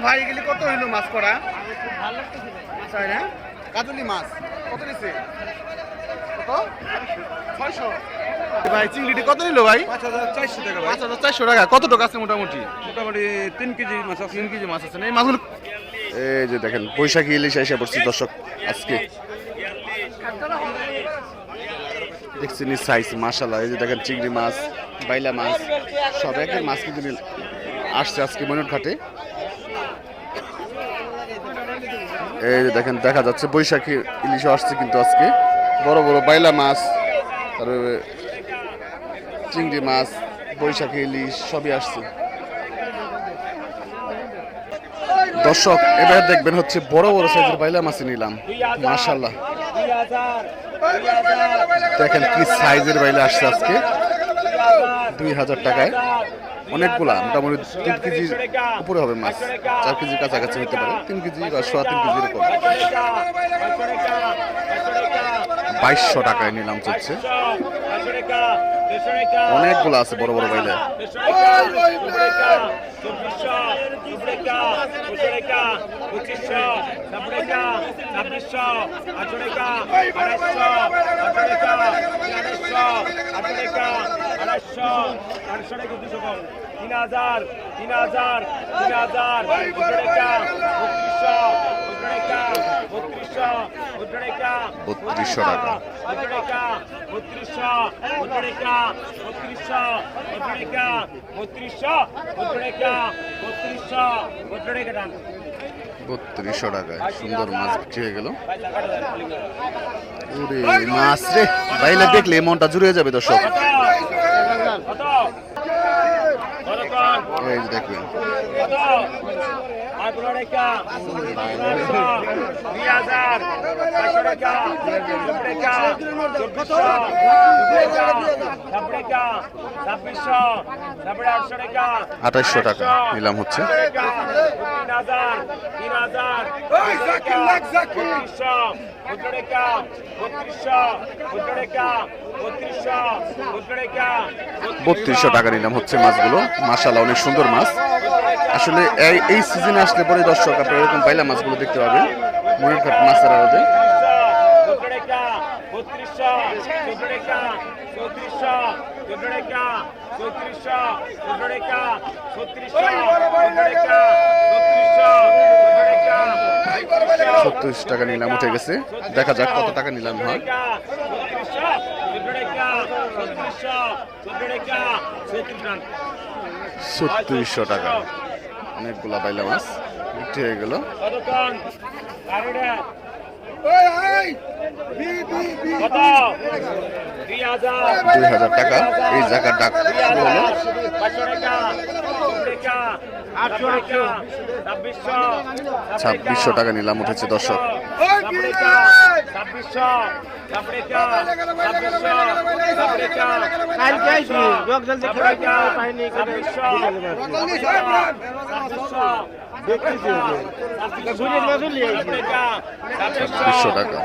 ভাই গেলি কত হইলো মাছ করা? তাই না? কাজলি মাছ কত নিছে? কত? 600। ভাই চিংড়িটি কত নিল ভাই? 5400 টাকা ভাই। 5400 টাকা। কত টাকা আছে মোটামুটি? মোটামুটি 3 কেজি মাছ আছে। 3 কেজি মাছ আছে না? এই মাছগুলো এই যে দেখেন বৈশাখী ইলিশ এসে পড়ছে দর্শক আজকে। দেখছেন সাইজ মাশাআল্লাহ। এই যে দেখেন চিংড়ি মাছ, বাইলা মাছ সব একের মাছ কিন্তু আসছে আজকে ময়ূর ঘাটে। এই যে দেখেন দেখা যাচ্ছে বৈশাখী ইলিশও আসছে কিন্তু আজকে। বড় বড় বাইলা মাছ, তারপরে চিংড়ি মাছ, বৈশাখী ইলিশ সবই আসছে। দর্শক এবার দেখবেন হচ্ছে বড় বড় সাইজের বাইলা মাছ নিলাম মাশাআল্লাহ। দেখেন কি সাইজের বাইলা আসছে আজকে 2000 টাকায়। অনেকগুলা মোটামুটি 3 কেজির উপরে হবে মাছ, 4 কেজির কাছাকাছি হতে পারে, 3 কেজি বা 3.5 কেজি এরকম। 2200 টাকায় নিলাম চলছে। অনেকগুলো আছে বড় বড় বাইলে। বত্রিশশো টাকা। বত্রিশশো টাকায় সুন্দর মাছ বিক্রি হয়ে গেল। মাছ রে বাইলে দেখলে মনটা জুড়ে যাবে দর্শক। এই যে দেখবেন আঠাইশশো টাকা নিলাম হচ্ছে। বত্রিশশো টাকা নিলাম হচ্ছে মাছগুলো মাশাআল্লাহ অনেক সুন্দর মাছ। আসলে এই সিজনে আসলে পরে দর্শক আপনারা এরকম বাইলা মাছগুলো দেখতে পাবেন ময়ূরঘাট মাছের আড়তে। ছত্রিশ টাকা নিলাম উঠে গেছে, দেখা যাক কত টাকা নিলাম হয়। 3600 টাকা অনেকগুলা বাইলা মাছ বিক্রি হয়ে গেল। 2000 টাকা এই জায়গার ডাক শুরু হলো। 2600 টাকা নিলাম উঠেছে দর্শক। 2600 টাকা।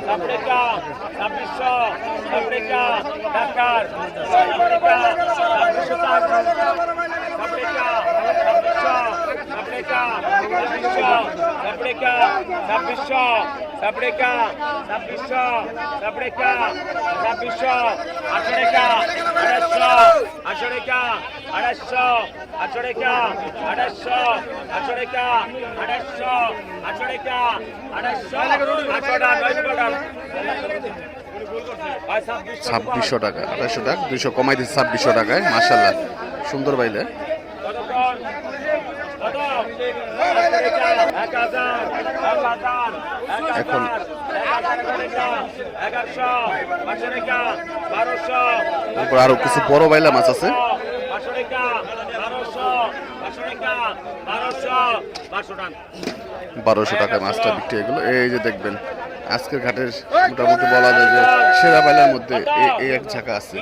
ছাব্বিশশো টাকা 2800 টাকা 200 কমাই দিচ্ছে 2600 টাকায় মাশাআল্লাহ সুন্দর বাইলে। এখন আরো কিছু বড় বাইলা মাছ আছে। 1200 টাকায় মাছটা বিক্রি হয়ে গেল। এই যে দেখবেন আজকের ঘাটের মোটামুটি বলা যায় যে সেরা বাইলার মধ্যে এই এক ঝাঁকা আছে।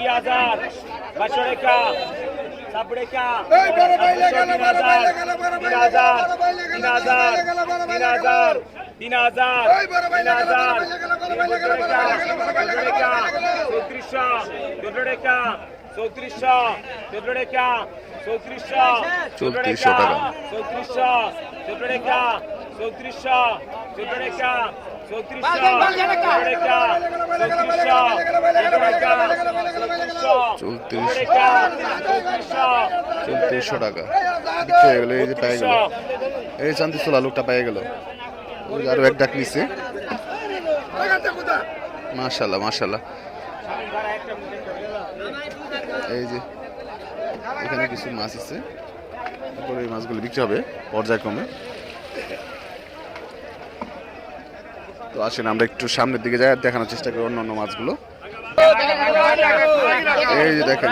3400 টাকা। চৌত্রিশশো টাকা বিক্রি হয়ে গেল। এই যে পেয়ে গেল, এই চান্দি সোলা লোকটা পেয়ে গেল। ওই আরো এক ডাক নিচ্ছে। মাশাল্লাহ মাশাল্লাহ। এই যে এখানে কিছু মাছ আছে, তারপরে এই মাছগুলো বিক্রি হবে পর্যায়ক্রমে। তো আসেন আমরা একটু সামনের দিকে যাই, দেখানোর চেষ্টা করি অন্য অন্য মাছগুলো। এই যে দেখেন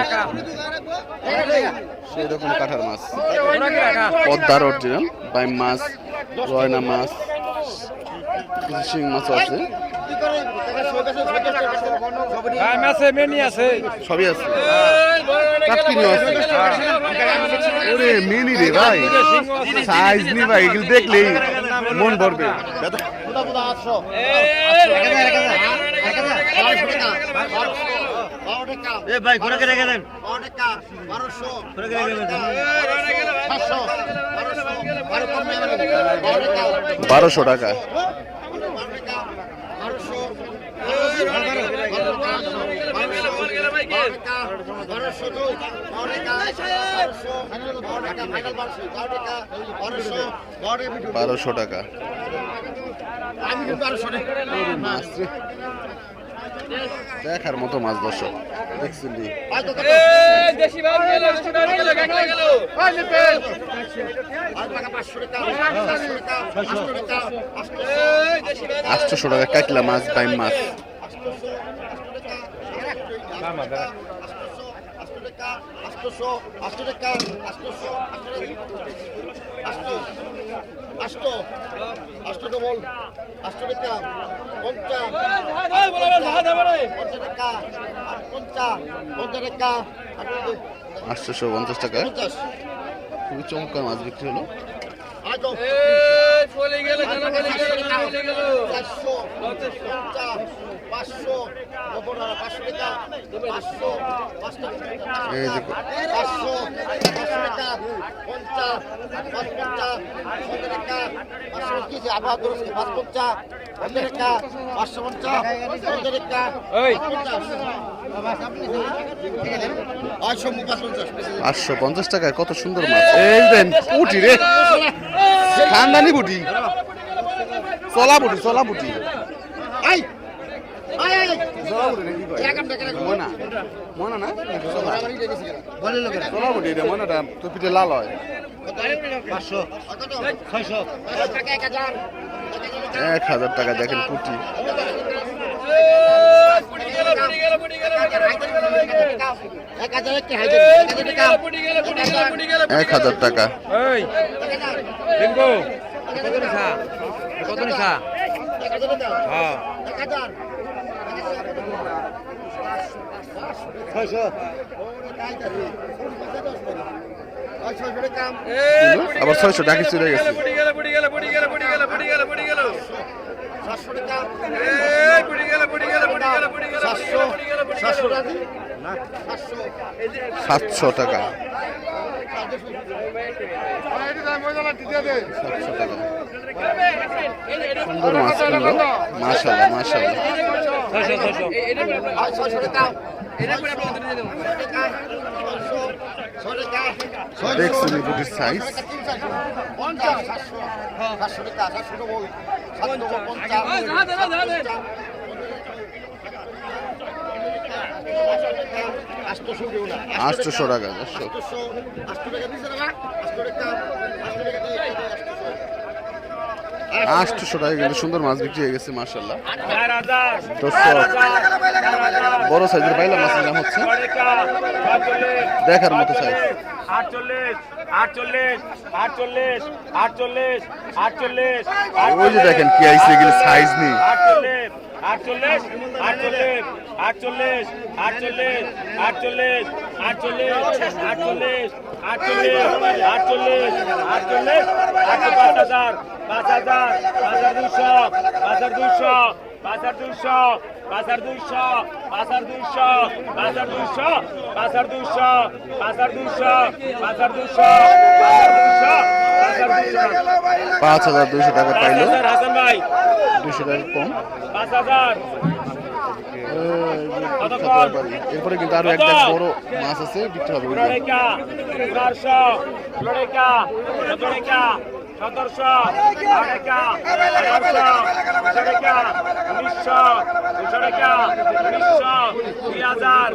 সেই রকম কাঁঠার মাছ, পদ্মার অরিজিনাল, বাইম মাছ, রয়না মাছ, কিছু শিং মাছও আছে, সবই আছে, কাটকিনিও আছে। ওরে মিনি রে ভাই, সাইজ নি ভাই, এগুলো দেখলেই মন ভরবে। ভাই ঘুরে রেখে দেন 1200 টাকা। বারোশো টাকা মাছ রে। দেখার মতো মাছ দর্শক দেখছেন। 800 টাকা কাটলা মাছ, বাইম মাছ। আটশোশো 50 টাকা। খুবই চমৎকার মাছ বিক্রি হলো। এই যে $850 টাকায় কত সুন্দর মাছ। এই দেন পুটি রে, খানদানি বুটি, চলা বুটি, চলা বুটি, মনা না চলা বুটি রে, মনাটা তো পিঠে লাল হয়। 1000 টাকা দেখেন পুটি। 1000 টাকা। আবার 600 টাকা চলে গেছে। 700 টাকা। 700 টাকা। সুন্দর মাছ কিনলো, মাশাআল্লাহ মাশাআল্লাহ। দেখছেন এই বুটির সাইজ। 800 টাকা। 800 টাকা কিন্তু সুন্দর মাছ বিক্রি হয়ে গেছে মাশাআল্লাহ। বড় সাইজের বাইলা মাছের দাম হচ্ছে দেখার মতো সাইজ। 48 ওই যে দেখেন কি আইছে, এগুলো সাইজ নেই। 48 5000 5200 পাঁচার 200 পাঁচার 200 পাঁচার 200 পাঁচার 200 পাঁচার 200 পাঁচার 200 পাঁচার 200 5,200 টাকা পাইলো। 5000 হাসান ভাই 200 টাকা কম। 5000 এরপরে কিন্তু আরো একটা বড় মাছ আছে, বিক্রি হবে। Florica, Florso, Florica, Florica, 1700, Florica, Florso, Florica, 1900, Florica, 1900, 2000,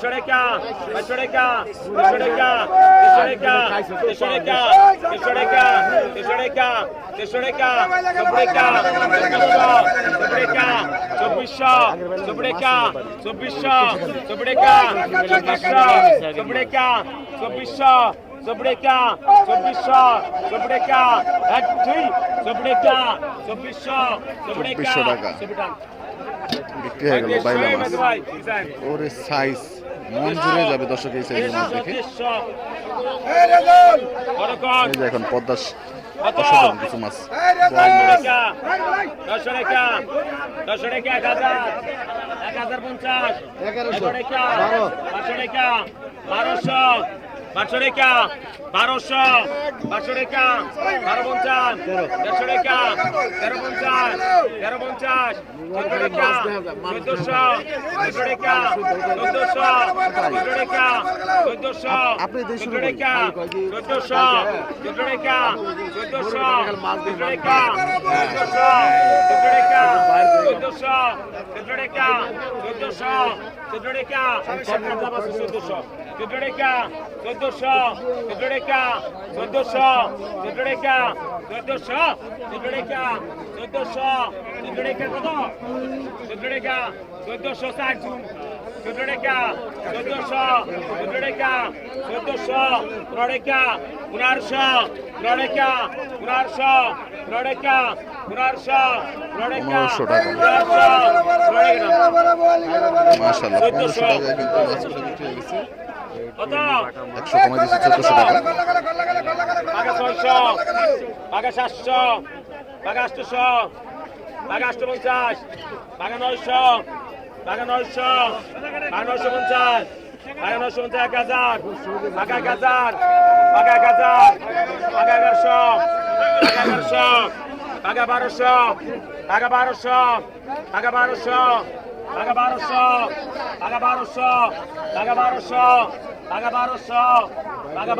Florica, Florica, Florica, Florica, Florica, Florica, Florica, Florica, Florica, Florica, Florica, 2400, Florica, 2400, Florica, 2400, Florica, 2400, Florica, 2400 টাকা বিক্রি হয়ে গেল বাইলা মাছ। ওরে সাইজ মন জুড়ে যাবে দর্শক এই সাইজের মাছ দেখে। এই যে এখন পদ্মা অসাধারণ কিছু মাছ। 10 টাকা 1050 1050 1100 টাকা 1200 টাকা 1200 1200 টাকা 1200 1200 টাকা 1250 1300 টাকা 1350 1350 14 টাকা 1400 14 টাকা 1400 14 টাকা 1400 আপনি দেশ শুরু 14 টাকা 1400 14 টাকা 1400 14 টাকা 1400 14 টাকা 1400 14 টাকা 1400 14 টাকা 1400 14 টাকা 1400 14 টাকা 1400 14 টাকা 1400 14 টাকা 1400 14 টাকা কত 14 টাকা 1400 60 জুন 14 টাকা 1400 14 টাকা 1400 15 টাকা 1500 15 টাকা 1500 15 টাকা 1500 1500 টাকা। মাশাআল্লাহ 1500 টাকা কিন্তু মাছটা বিক্রি হয়ে গেছে। কত 100 কমাই দিয়েছে 1400 টাকা। পাকা 600 পাকা 700 পাকা 800 পাকা 850 পাকা 900 পাকা 900 পাকা 950 পাকা 950 1000 পাকা 1000 পাকা 1000 পাকা 1100 পাকা 1100 পাকা 1200 পাকা 1200 পাকা 1200 পাকা 1200 পাকা 1200 পাকা 1200 পাকা 1200 পাকা 1200 পাকা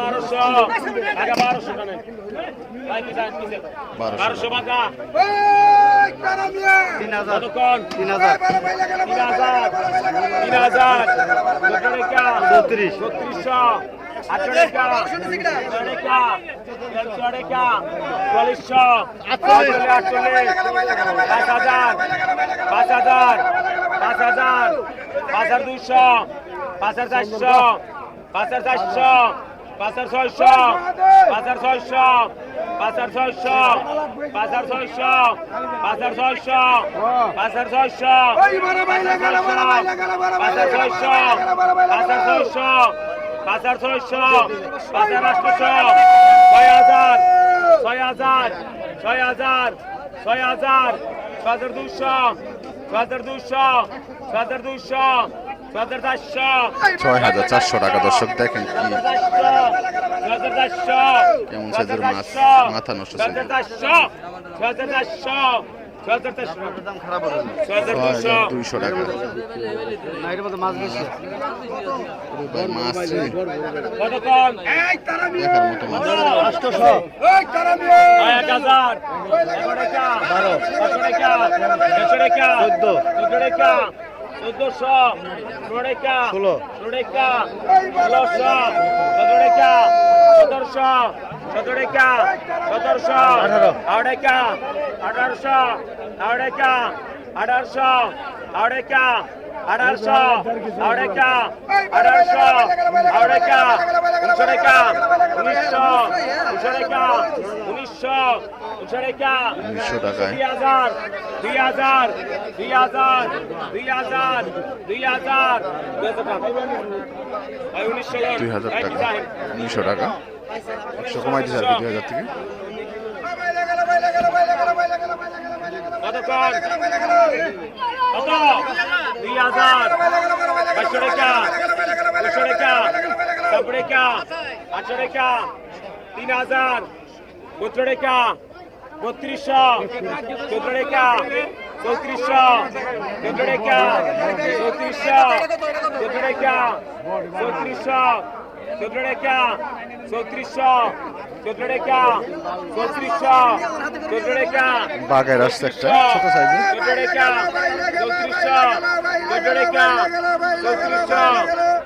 1200 টাকা ভাই কি জান কি 1200 টাকা 3000 কতক্ষণ 3000 3000 3000 টাকা 32 3200 800 টাকা 800 টাকা 400 টাকা 4400 48 5000 5000 5000 5200 5400 5400 5600 5600 5600 5600 5600 5600 6400 টাকা দর্শক দেখেন কি কেমন সাইজের মাছ, মাথা নষ্ট সাইজ। 6200 টাকা। ভাই মাছ রে, দেখার মতো মাছ। 1900 টাকায় 2000 টাকা। 1900 টাকা 100 কমাই দিয়েছে আর কি 2000 থেকে। কতক্ষণ টাকা 200 টাকা 90 টাকা 800 টাকা 3000 17 টাকা 3200 14 টাকা 3400 14 টাকা 3400 14 টাকা 3400 14 টাকা 3400 14 টাকা 3400 14 টাকা বাঘের আসছে একটা ছোট সাইজের। 14 টাকা 3400 14 টাকা 3400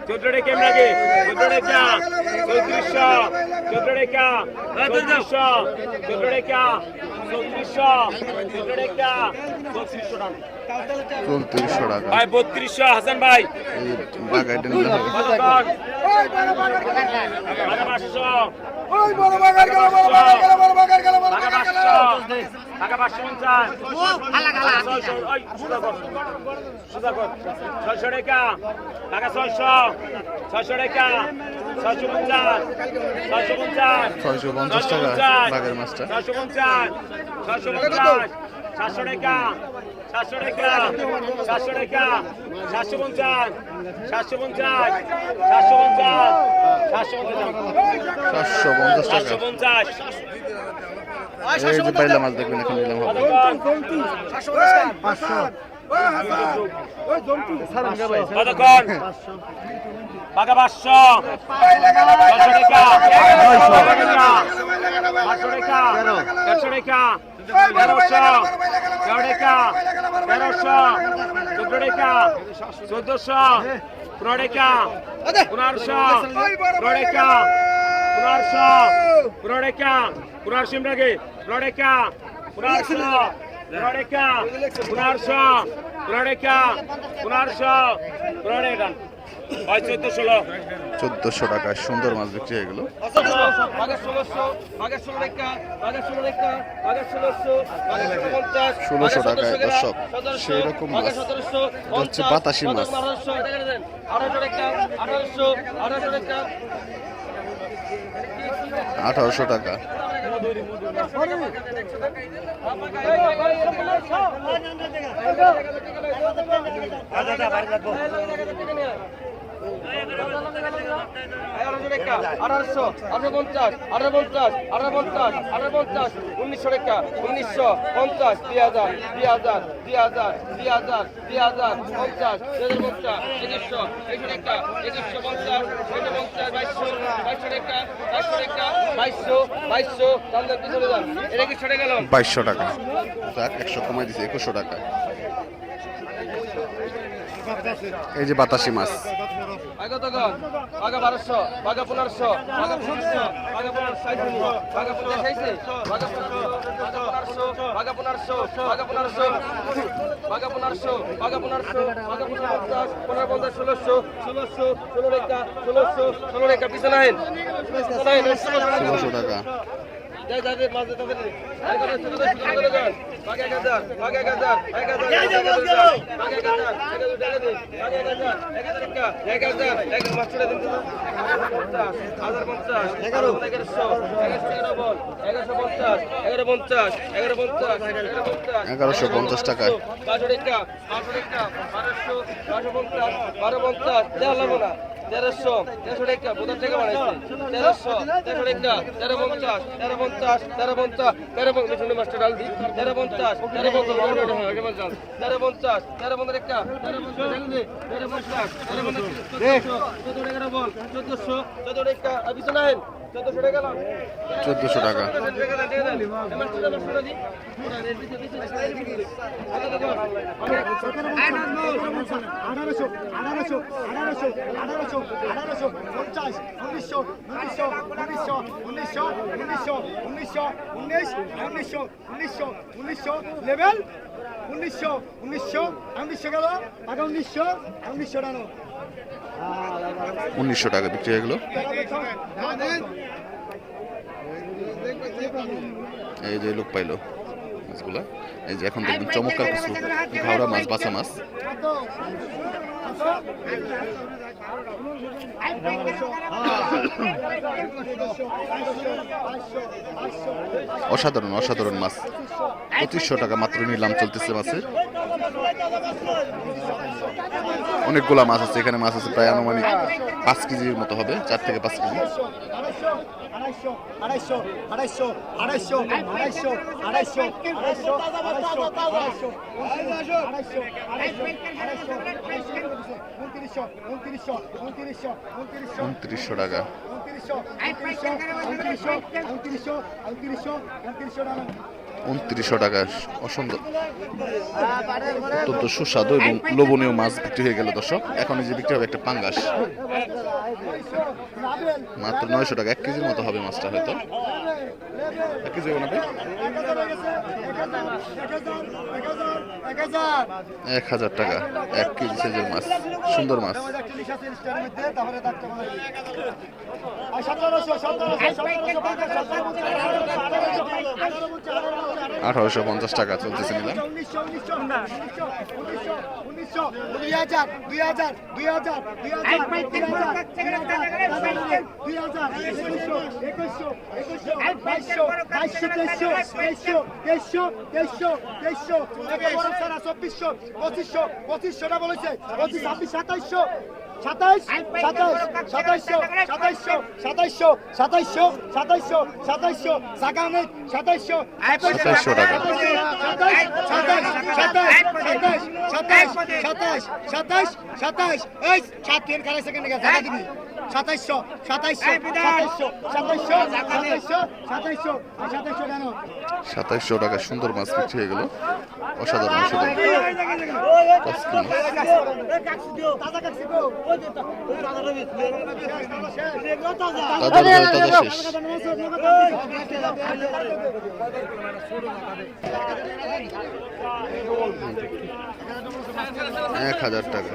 14 টাকা এমন লাগে 14 টাকা 3400 14 টাকা 3400 14 টাকা 3400 14 টাকা 3400 টাকা 3400 টাকা। ভাই 3200 হাসান ভাই এই বাঘ আইটেম নিলে হবে। কতক্ষণ? টাকা 500 টাকা 550 ওই সুদা কর 600 টাকা টাকা 600 টাকা 650 650 টাকা বাঘের মাছটা। 650 700 টাকা 700 টাকা 700 টাকা 750 750 750 টাকা। এই যে বাইলা মাছ দেখবেন এখন নিলাম হবে। কতক্ষণ টাকা 500 600 টাকা 500 টাকা 400 টাকা 1300 টাকা 1300 14 টাকা 1400 15 টাকা 1500 15 টাকা 1500 15 টাকা 1500 টাকা 15 টাকা 1500 15 টাকা 1500 15 টাকা 1500 15 টাকা ভাই 1400 1400 টাকা সুন্দর মাছ বিক্রি হয়ে গেল। 1600 টাকায় দর্শক সেই রকম মাছ এটা হচ্ছে বাতাসি মাছ। 1800 টাকা। গেল 2200 টাকা। যাক 100 কমাই দিছে 2100 টাকা। এই যে বাতাসি মাছ আগা 1200 আগা 1500 আগা 1500 আগা 1500 আগা 50 আইছে আগা 1500 আগা 1500 আগা 1500 আগা 1500 আগা 1500 আগা 1550 1550 1600 16 রেখা 16 রেখা পিছনে আইন 1600 টাকা। যাই যাই মাঝে তাদের আগা 1000 আগা 1000 1150 টাকায়। 1300 টাকা বোধার থেকে বানাইছে 1300 টাকা 1350 মাস্টার ডাল দি 1350 টাকা 1400 টাকা বিছনা হেন 1400 টাকা 1400 টাকা। লেভেল 1900 গেল আগে 1900 টানো 1900 টাকা বিক্রি হয়ে গেল। এই যে লোক পাইলো মাছগুলা। এই যে এখন দেখবেন চমৎকার কিছু ঘাওড়া মাছ, বাছা মাছ। অসাধারণ অসাধারণ মাছ। 2500 টাকা মাত্র নিলাম চলতেছে মাছের। অনেকগুলা মাছ আছে এখানে, মাছ আছে প্রায় আনুমানিক 5 কেজির মতো হবে, 4 থেকে 5 কেজি। উনত্রিশশো টাকা। 2900 টাকা। অসুন্দর, অত্যন্ত সুস্বাদু এবং লোভনীয় মাছ বিক্রি হয়ে গেল দর্শক। এখন এই যে বিক্রি হবে একটা পাঙ্গাস, মাত্র 900 টাকা। 1 কেজির মতো হবে মাছটা, হয়তো 1 কেজি হবে না? 1000 টাকা 1 কেজি সাইজের মাছ, সুন্দর মাছ। 1850 টাকা চলতেছে নিলাম। 2500 বলেছে, 25, 2700, 27, 2700 টাকা। 2700 টাকা সুন্দর মাছ বিক্রি হয়ে গেল। অসাধারণ অসাধারণ কস্কি মাছ। তাজা শেষ। 1000 টাকা।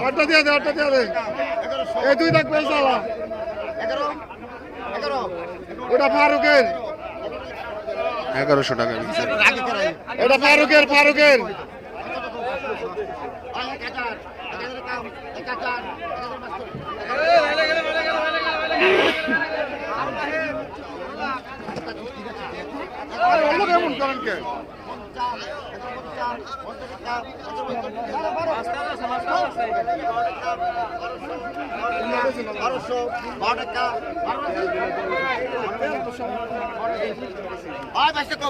আটটা দিয়ে দে, আটটা দিয়ে দে। এই 2 লাখ পয়সা আলা। 11 ওটা ফারুকের, 1100 টাকা বিক্রি। এটা ফারুকের, ফারুকের। কেমন করেন কে?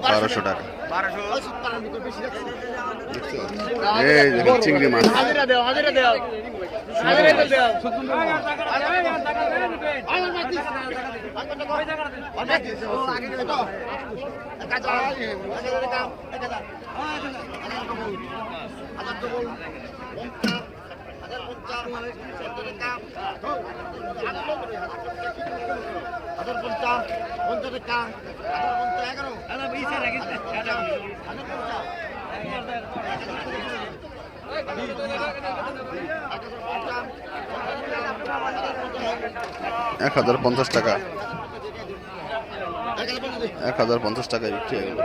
বারোশো টাকা। এই দেখেন চিংড়ি মাছ। এক 1050 টাকা। 1050 টাকায় বিক্রি হয়ে গেল।